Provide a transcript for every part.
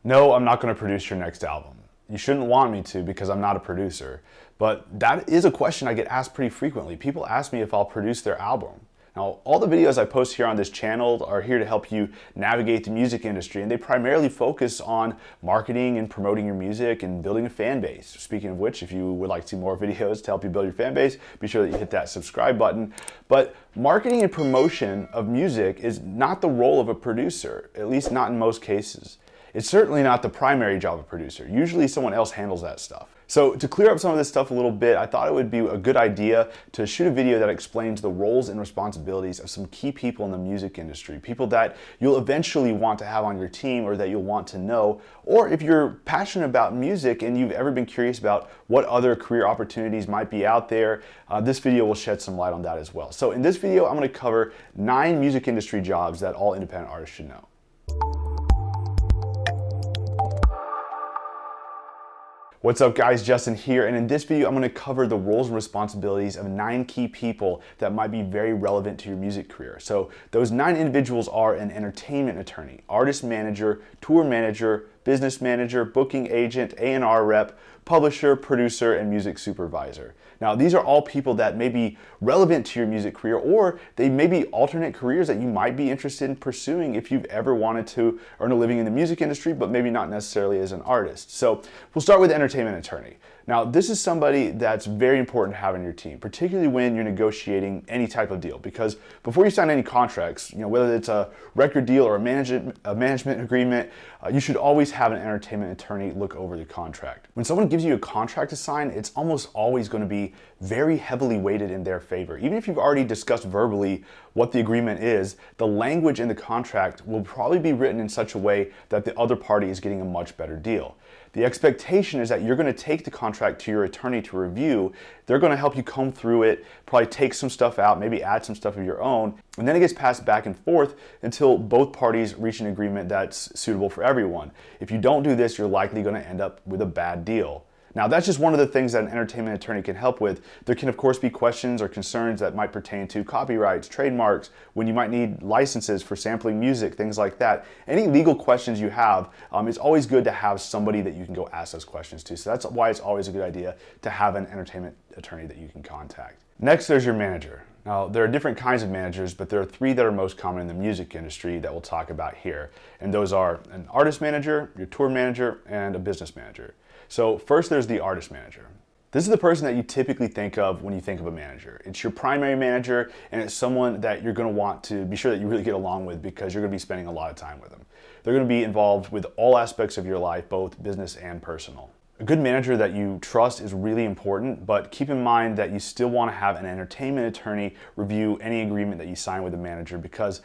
No, I'm not going to produce your next album. You shouldn't want me to because I'm not a producer. But that is a question I get asked pretty frequently. People ask me if I'll produce their album. Now, all the videos I post here on this channel are here to help you navigate the music industry, and they primarily focus on marketing and promoting your music and building a fan base. Speaking of which, if you would like to see more videos to help you build your fan base, be sure that you hit that subscribe button. But marketing and promotion of music is not the role of a producer, at least not in most cases. It's certainly not the primary job of a producer. Usually someone else handles that stuff. So to clear up some of this stuff a little bit, I thought it would be a good idea to shoot a video that explains the roles and responsibilities of some key people in the music industry, people that you'll eventually want to have on your team or that you'll want to know, or if you're passionate about music and you've ever been curious about what other career opportunities might be out there, this video will shed some light on that as well. So in this video, I'm going to cover 9 music industry jobs that all independent artists should know. What's up guys, Justin here, and in this video I'm going to cover the roles and responsibilities of 9 key people that might be very relevant to your music career. So those 9 individuals are an entertainment attorney, artist manager, tour manager, business manager, booking agent, A&R rep, publisher, producer, and music supervisor. Now these are all people that may be relevant to your music career, or they may be alternate careers that you might be interested in pursuing if you've ever wanted to earn a living in the music industry, but maybe not necessarily as an artist. So we'll start with entertainment attorney. Now this is somebody that's very important to have in your team, particularly when you're negotiating any type of deal, because before you sign any contracts, whether it's a record deal or a management agreement, you should always have an entertainment attorney look over the contract. When someone gives you a contract to sign, it's almost always going to be very heavily weighted in their favor. Even if you've already discussed verbally what the agreement is, the language in the contract will probably be written in such a way that the other party is getting a much better deal. The expectation is that you're going to take the contract to your attorney to review. They're going to help you comb through it, probably take some stuff out, maybe add some stuff of your own, and then it gets passed back and forth until both parties reach an agreement that's suitable for everyone. If you don't do this, you're likely going to end up with a bad deal. Now that's just one of the things that an entertainment attorney can help with. There can of course be questions or concerns that might pertain to copyrights, trademarks, when you might need licenses for sampling music, things like that. Any legal questions you have, it's always good to have somebody that you can go ask those questions to. So that's why it's always a good idea to have an entertainment attorney that you can contact. Next, there's your manager. Now, there are different kinds of managers, but there are 3 that are most common in the music industry that we'll talk about here. And those are an artist manager, your tour manager, and a business manager. So first there's the artist manager. This is the person that you typically think of when you think of a manager. It's your primary manager, and it's someone that you're going to want to be sure that you really get along with because you're going to be spending a lot of time with them. They're going to be involved with all aspects of your life, both business and personal. A good manager that you trust is really important, but keep in mind that you still want to have an entertainment attorney review any agreement that you sign with a manager, because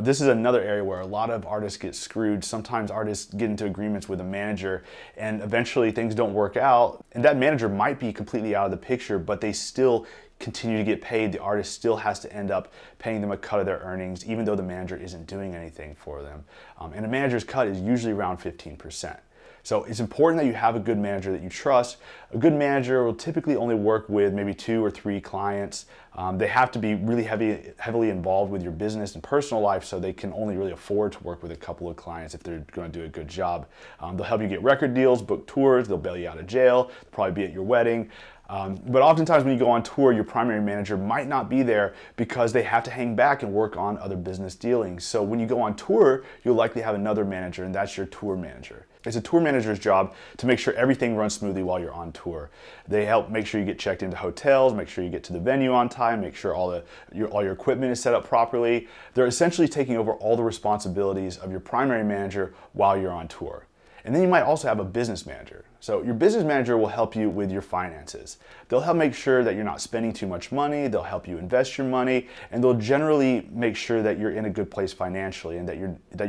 this is another area where a lot of artists get screwed. Sometimes artists get into agreements with a manager and eventually things don't work out, and that manager might be completely out of the picture, but they still continue to get paid. The artist still has to end up paying them a cut of their earnings, even though the manager isn't doing anything for them. And a manager's cut is usually around 15%. So it's important that you have a good manager that you trust. A good manager will typically only work with maybe 2 or 3 clients. They have to be really heavily involved with your business and personal life, so they can only really afford to work with a couple of clients if they're going to do a good job. They'll help you get record deals, book tours, they'll bail you out of jail, they'll probably be at your wedding. But oftentimes when you go on tour, your primary manager might not be there because they have to hang back and work on other business dealings. So when you go on tour, you'll likely have another manager, and that's your tour manager. It's a tour manager's job to make sure everything runs smoothly while you're on tour. They help make sure you get checked into hotels, make sure you get to the venue on time, make sure all your equipment is set up properly. They're essentially taking over all the responsibilities of your primary manager while you're on tour. And then you might also have a business manager. So your business manager will help you with your finances. They'll help make sure that you're not spending too much money, they'll help you invest your money, and they'll generally make sure that you're in a good place financially and that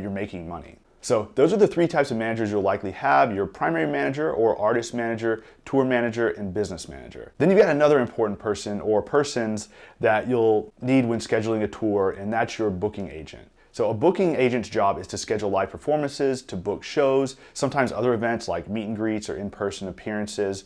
you're making money. So those are the 3 types of managers you'll likely have: your primary manager or artist manager, tour manager, and business manager. Then you've got another important person or persons that you'll need when scheduling a tour, and that's your booking agent. So a booking agent's job is to schedule live performances, to book shows, sometimes other events like meet and greets or in-person appearances.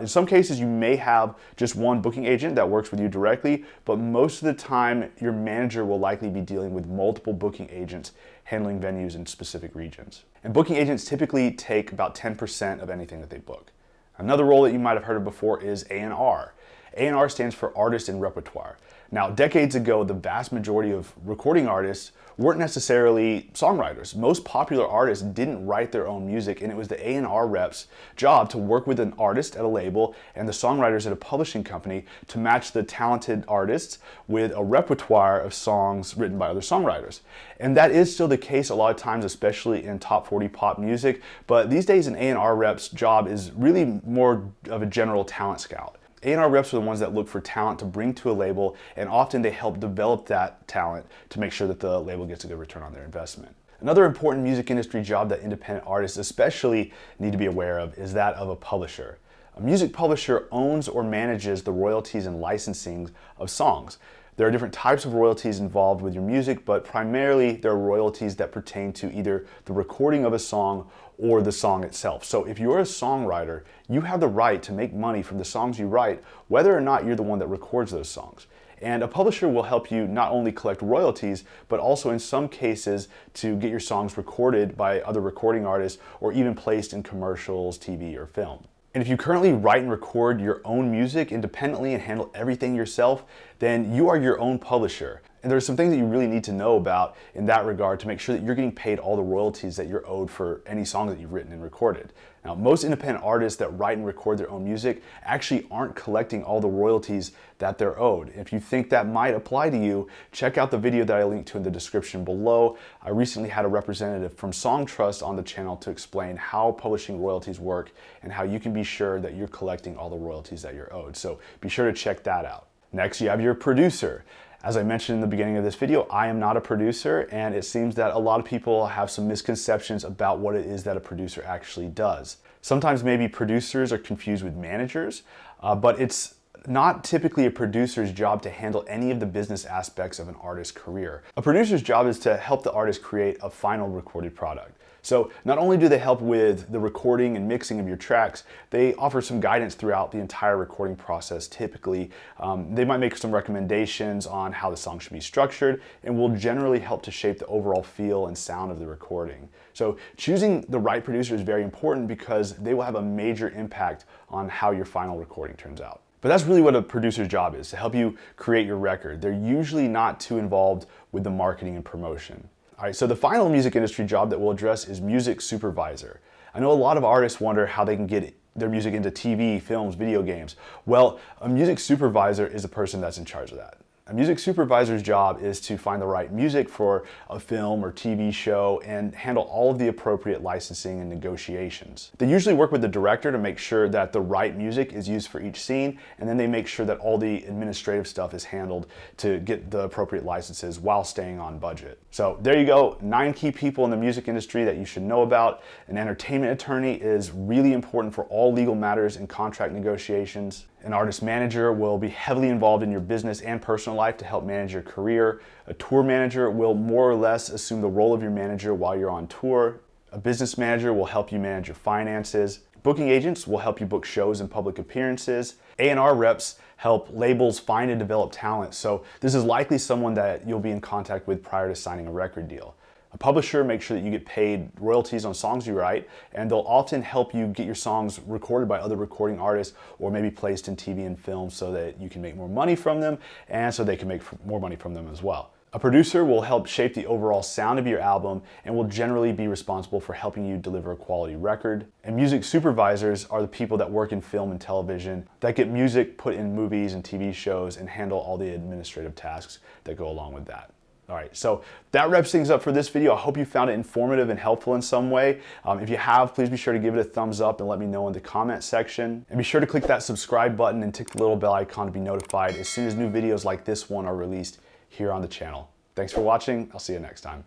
In some cases, you may have just one booking agent that works with you directly, but most of the time, your manager will likely be dealing with multiple booking agents handling venues in specific regions. And booking agents typically take about 10% of anything that they book. Another role that you might have heard of before is A&R. A&R stands for Artist and Repertoire. Now, decades ago, the vast majority of recording artists weren't necessarily songwriters. Most popular artists didn't write their own music, and it was the A&R rep's job to work with an artist at a label and the songwriters at a publishing company to match the talented artists with a repertoire of songs written by other songwriters. And that is still the case a lot of times, especially in top 40 pop music, but these days an A&R rep's job is really more of a general talent scout. A&R reps are the ones that look for talent to bring to a label, and often they help develop that talent to make sure that the label gets a good return on their investment. Another important music industry job that independent artists especially need to be aware of is that of a publisher. A music publisher owns or manages the royalties and licensing of songs. There are different types of royalties involved with your music, but primarily there are royalties that pertain to either the recording of a song or the song itself. So if you're a songwriter, you have the right to make money from the songs you write, whether or not you're the one that records those songs. And a publisher will help you not only collect royalties, but also in some cases to get your songs recorded by other recording artists or even placed in commercials, TV, or film. And if you currently write and record your own music independently and handle everything yourself, then you are your own publisher. And there's some things that you really need to know about in that regard to make sure that you're getting paid all the royalties that you're owed for any song that you've written and recorded. Now, most independent artists that write and record their own music actually aren't collecting all the royalties that they're owed. If you think that might apply to you, check out the video that I linked to in the description below. I recently had a representative from Songtrust on the channel to explain how publishing royalties work and how you can be sure that you're collecting all the royalties that you're owed. So be sure to check that out. Next, you have your producer. As I mentioned in the beginning of this video, I am not a producer, and it seems that a lot of people have some misconceptions about what it is that a producer actually does. Sometimes maybe producers are confused with managers, but it's not typically a producer's job to handle any of the business aspects of an artist's career. A producer's job is to help the artist create a final recorded product. So not only do they help with the recording and mixing of your tracks, they offer some guidance throughout the entire recording process. Typically, they might make some recommendations on how the song should be structured and will generally help to shape the overall feel and sound of the recording. So choosing the right producer is very important because they will have a major impact on how your final recording turns out. But that's really what a producer's job is, to help you create your record. They're usually not too involved with the marketing and promotion. All right, so the final music industry job that we'll address is music supervisor. I know a lot of artists wonder how they can get their music into TV, films, video games. Well, a music supervisor is the person that's in charge of that. A music supervisor's job is to find the right music for a film or TV show and handle all of the appropriate licensing and negotiations. They usually work with the director to make sure that the right music is used for each scene, and then they make sure that all the administrative stuff is handled to get the appropriate licenses while staying on budget. So there you go, 9 key people in the music industry that you should know about. An entertainment attorney is really important for all legal matters and contract negotiations. An artist manager will be heavily involved in your business and personal life to help manage your career. A tour manager will more or less assume the role of your manager while you're on tour. A business manager will help you manage your finances. Booking agents will help you book shows and public appearances. A&R reps help labels find and develop talent, so this is likely someone that you'll be in contact with prior to signing a record deal. A publisher makes sure that you get paid royalties on songs you write, and they'll often help you get your songs recorded by other recording artists or maybe placed in TV and film so that you can make more money from them and so they can make more money from them as well. A producer will help shape the overall sound of your album and will generally be responsible for helping you deliver a quality record. And music supervisors are the people that work in film and television that get music put in movies and TV shows and handle all the administrative tasks that go along with that. All right, so that wraps things up for this video. I hope you found it informative and helpful in some way. If you have, please be sure to give it a thumbs up and let me know in the comment section. And be sure to click that subscribe button and tick the little bell icon to be notified as soon as new videos like this one are released here on the channel. Thanks for watching. I'll see you next time.